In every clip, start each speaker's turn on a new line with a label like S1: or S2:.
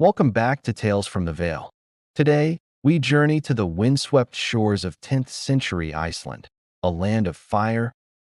S1: Welcome back to Tales from the Vale. Today, we journey to the windswept shores of 10th century Iceland, a land of fire,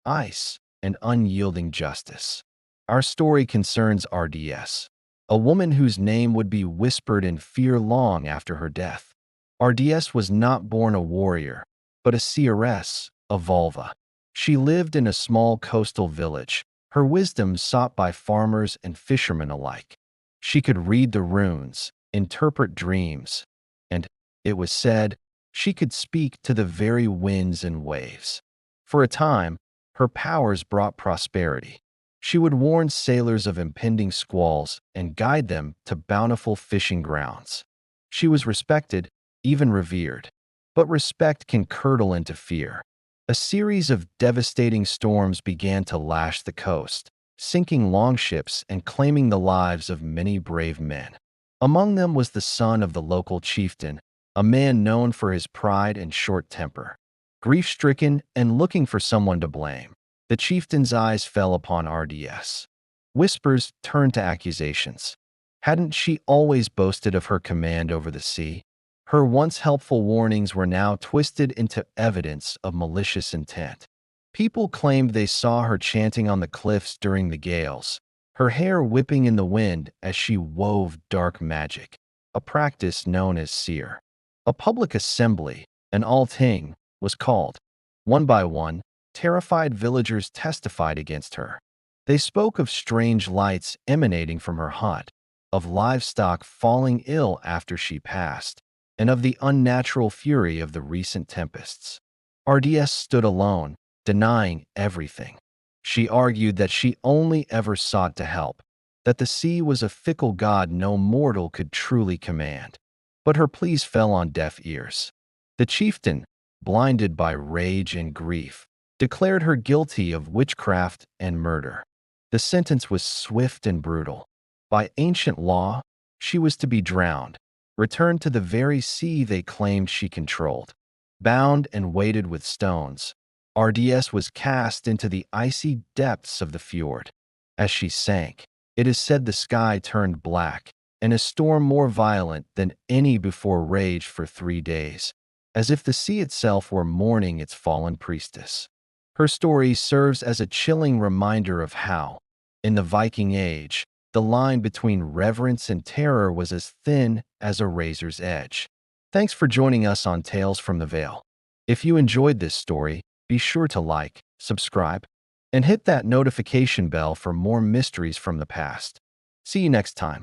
S1: ice, and unyielding justice. Our story concerns RDS, a woman whose name would be whispered in fear long after her death. RDS was not born a warrior, but a seeress, a vulva. She lived in a small coastal village, her wisdom sought by farmers and fishermen alike. She could read the runes, interpret dreams, and, it was said, she could speak to the very winds and waves. For a time, her powers brought prosperity. She would warn sailors of impending squalls and guide them to bountiful fishing grounds. She was respected, even revered. But respect can curdle into fear. A series of devastating storms began to lash the coast, sinking longships and claiming the lives of many brave men. Among them was the son of the local chieftain, a man known for his pride and short temper. Grief-stricken and looking for someone to blame, the chieftain's eyes fell upon RDS. Whispers turned to accusations. Hadn't she always boasted of her command over the sea? Her once helpful warnings were now twisted into evidence of malicious intent. People claimed they saw her chanting on the cliffs during the gales, her hair whipping in the wind as she wove dark magic, a practice known as seer. A public assembly, an althing, was called. One by one, terrified villagers testified against her. They spoke of strange lights emanating from her hut, of livestock falling ill after she passed, and of the unnatural fury of the recent tempests. RDS stood alone, denying everything. She argued that she only ever sought to help, that the sea was a fickle god no mortal could truly command. But her pleas fell on deaf ears. The chieftain, blinded by rage and grief, declared her guilty of witchcraft and murder. The sentence was swift and brutal. By ancient law, she was to be drowned, returned to the very sea they claimed she controlled. Bound and weighted with stones, RDS was cast into the icy depths of the fjord. As she sank, it is said the sky turned black, and a storm more violent than any before raged for 3 days, as if the sea itself were mourning its fallen priestess. Her story serves as a chilling reminder of how, in the Viking Age, the line between reverence and terror was as thin as a razor's edge. Thanks for joining us on Tales from the Vale. If you enjoyed this story, be sure to like, subscribe, and hit that notification bell for more mysteries from the past. See you next time.